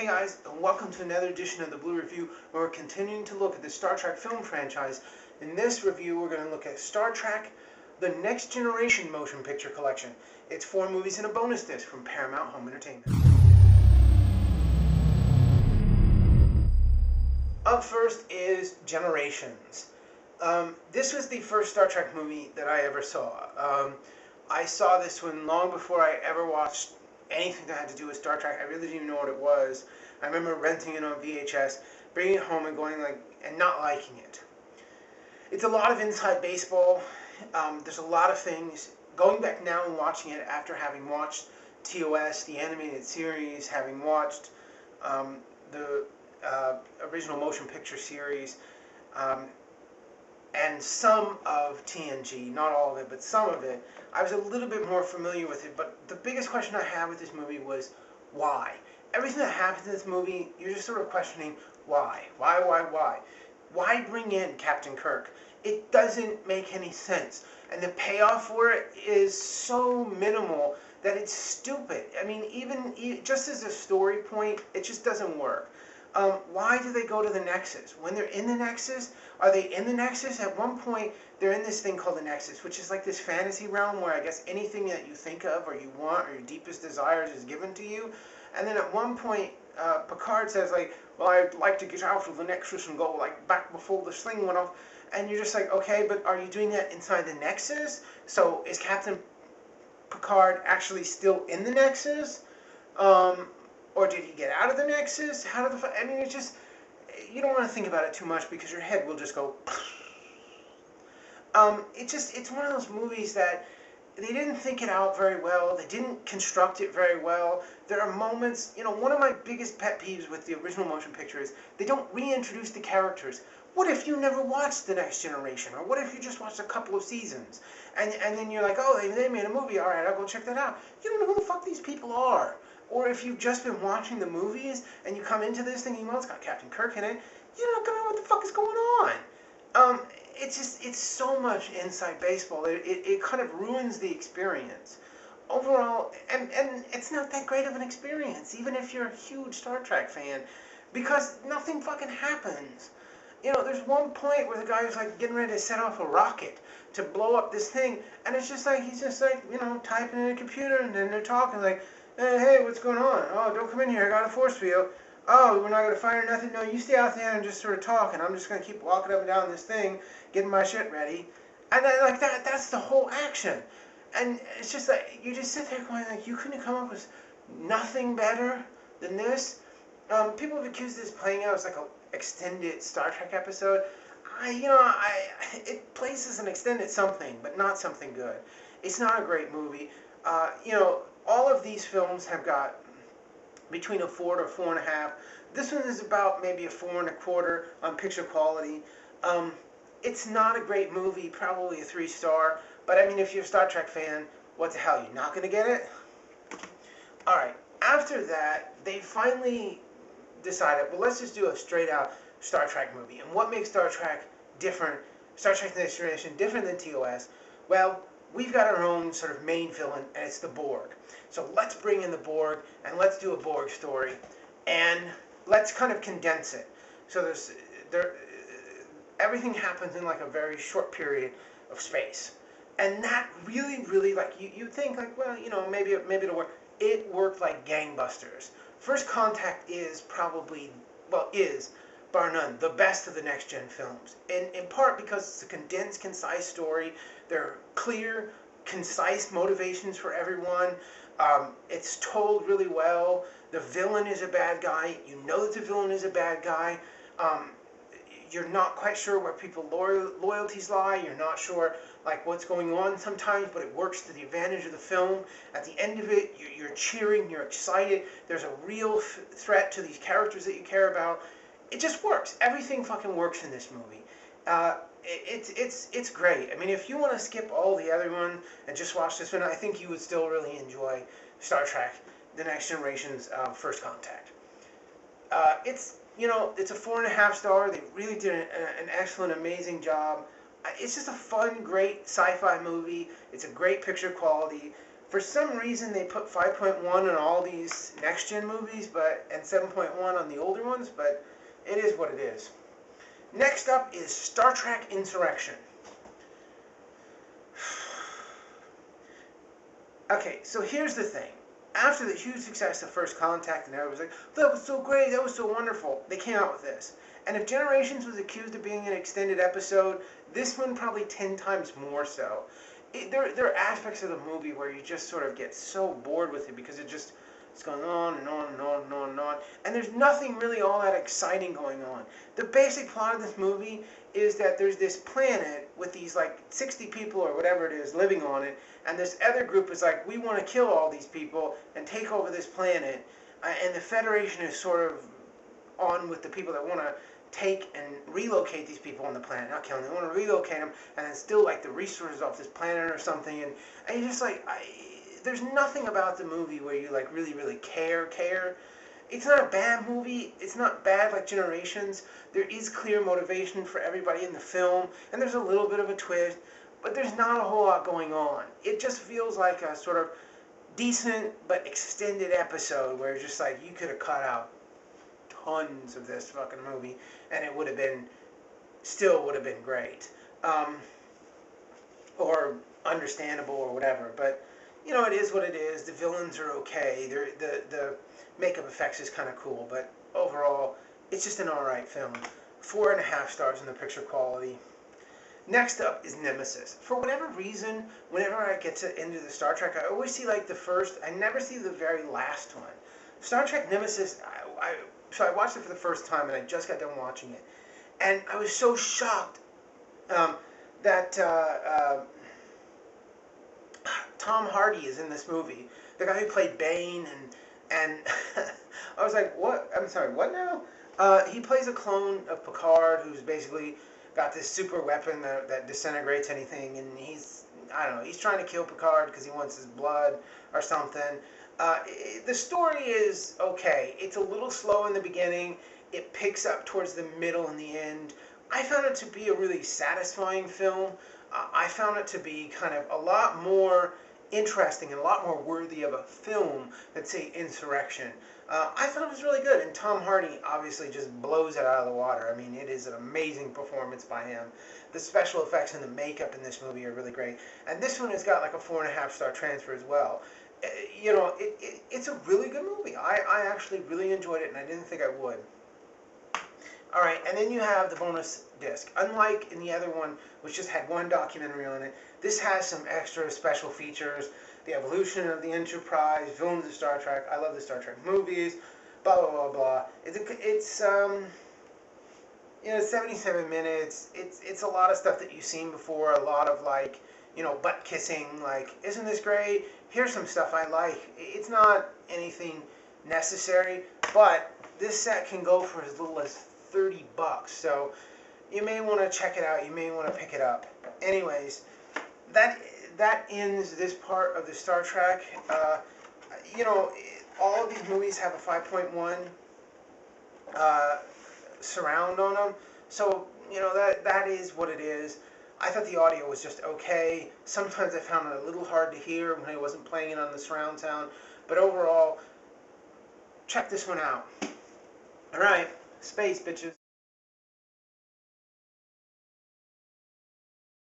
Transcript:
guys, and welcome to another edition of the Blu-Review, where we're continuing to look at the Star Trek film franchise. In this review, we're going to look at Star Trek: The Next Generation Motion Picture Collection. It's 4 movies and a bonus disc from Paramount Home Entertainment. Up first is Generations. This was the first Star Trek movie that I ever saw. I saw this one long before I ever watched anything that had to do with Star Trek. I really didn't even know what it was. I remember renting it on VHS, bringing it home and going and not liking it. It's a lot of inside baseball. There's a lot of things. Going back now and watching it after having watched TOS, the animated series, having watched the original motion picture series, and some of TNG, not all of it, but some of it, I was a little bit more familiar with it. But the biggest question I had with this movie was, why? Everything that happens in this movie, you're just sort of questioning, why? Why bring in Captain Kirk? It doesn't make any sense. And the payoff for it is so minimal that it's stupid. I mean, even just as a story point, it just doesn't work. Why do they go to the Nexus? When they're in the Nexus, are they in the Nexus? At one point, they're in this thing called the Nexus, which is like this fantasy realm where I guess anything that you think of or you want or your deepest desires is given to you. And then at one point, Picard says, well, I'd like to get out of the Nexus and go, back before this thing went off. And you're just like, okay, but are you doing that inside the Nexus? So is Captain Picard actually still in the Nexus? Or did he get out of the Nexus? I mean, it's just, you don't want to think about it too much because your head will just go. It's one of those movies that they didn't think it out very well. They didn't construct it very well. There are moments, one of my biggest pet peeves with the original motion picture is they don't reintroduce the characters. What if you never watched The Next Generation? Or what if you just watched a couple of seasons? And then you're like, oh, they made a movie. All right, I'll go check that out. You don't know who the fuck these people are. Or if you've just been watching the movies and you come into this thinking, well, it's got Captain Kirk in it, you're not going to know what the fuck is going on. It's so much inside baseball. It kind of ruins the experience. Overall, and it's not that great of an experience, even if you're a huge Star Trek fan, because nothing fucking happens. There's one point where the guy is getting ready to set off a rocket to blow up this thing, and it's just he's just typing in a computer, and then they're talking hey, what's going on? Oh, don't come in here, I got a force field. Oh, we're not going to fire nothing? No, you stay out there and just sort of talk, and I'm just going to keep walking up and down this thing, getting my shit ready. And then, that's the whole action. And it's just you just sit there going, you couldn't come up with nothing better than this? People have accused this playing out as an extended Star Trek episode. It plays as an extended something, but not something good. It's not a great movie. All of these films have got between a 4 to 4.5. This one is about maybe a 4.25 on picture quality. It's not a great movie, probably a 3-star. But I mean, if you're a Star Trek fan, what the hell? You're not going to get it? All right. After that, they finally decided, well, let's just do a straight-out Star Trek movie. And what makes Star Trek different, Star Trek: The Next Generation, different than TOS? Well, we've got our own sort of main villain, and it's the Borg. So let's bring in the Borg, and let's do a Borg story, and let's kind of condense it. So everything happens in a very short period of space, and that really, you think well, maybe it'll work. It worked like gangbusters. First Contact is probably, is bar none, the best of the Next Gen films. In part because it's a condensed, concise story. There are clear, concise motivations for everyone. It's told really well. The villain is a bad guy. You know that the villain is a bad guy. You're not quite sure where people's loyalties lie. You're not sure what's going on sometimes, but it works to the advantage of the film. At the end of it, you're cheering, you're excited. There's a real threat to these characters that you care about. It just works. Everything fucking works in this movie. It's great. I mean, if you want to skip all the other one and just watch this one, I think you would still really enjoy Star Trek: The Next Generation's First Contact. It's a 4.5 star. They really did an excellent, amazing job. It's just a fun, great sci-fi movie. It's a great picture quality. For some reason, they put 5.1 on all these next-gen movies, and 7.1 on the older ones, but it is what it is. Next up is Star Trek Insurrection. Okay, so here's the thing. After the huge success of First Contact and everyone was like, that was so great, that was so wonderful, they came out with this. And if Generations was accused of being an extended episode, this one probably 10 times more so. There are aspects of the movie where you just sort of get so bored with it because it's going on and on and on and on and on. And there's nothing really all that exciting going on. The basic plot of this movie is that there's this planet with these like 60 people or whatever it is living on it, and this other group is like, we want to kill all these people and take over this planet, and the Federation is sort of on with the people that want to take and relocate these people on the planet, not kill them. They want to relocate them and then steal like the resources off this planet or something, and you're just like, there's nothing about the movie where you like really care. It's not a bad movie. It's not bad like Generations. There is clear motivation for everybody in the film, and there's a little bit of a twist, but there's not a whole lot going on. It just feels like a sort of decent but extended episode where it's just like you could have cut out tons of this fucking movie and it would have been great, or understandable or whatever. But you know, it is what it is. The villains are okay. The makeup effects is kind of cool, but overall, it's just an alright film. 4.5 stars in the picture quality. Next up is Nemisis. For whatever reason, whenever I get to into the Star Trek, I always see like the first. I never see the very last one. Star Trek Nemesis. So I watched it for the first time, and I just got done watching it, and I was so shocked that Tom Hardy is in this movie. The guy who played Bane, and I was like, what? I'm sorry, what now? He plays a clone of Picard who's basically got this super weapon that disintegrates anything, and he's trying to kill Picard because he wants his blood or something. The story is okay. It's a little slow in the beginning. It picks up towards the middle and the end. I found it to be a really satisfying film. I found it to be kind of a lot more interesting and a lot more worthy of a film than, say, Insurrection. I thought it was really good, and Tom Hardy obviously just blows it out of the water. I mean, it is an amazing performance by him. The special effects and the makeup in this movie are really great. And this one has got like a 4.5 star transfer as well. You know, it's a really good movie. I actually really enjoyed it, and I didn't think I would. Alright, and then you have the bonus disc. Unlike in the other one, which just had one documentary on it, this has some extra special features. The evolution of the Enterprise, villains of Star Trek. I love the Star Trek movies. Blah, blah, blah, blah. It's 77 minutes. It's a lot of stuff that you've seen before. A lot of, like, you know, butt kissing. Like, isn't this great? Here's some stuff I like. It's not anything necessary, but this set can go for as little as $30. So you may want to check it out. You may want to pick it up. Anyways, that ends this part of the Star Trek. You know, all of these movies have a 5.1 surround on them. So, you know, that is what it is. I thought the audio was just okay. Sometimes I found it a little hard to hear when I wasn't playing it on the surround sound. But overall, check this one out. Alright, space, bitches.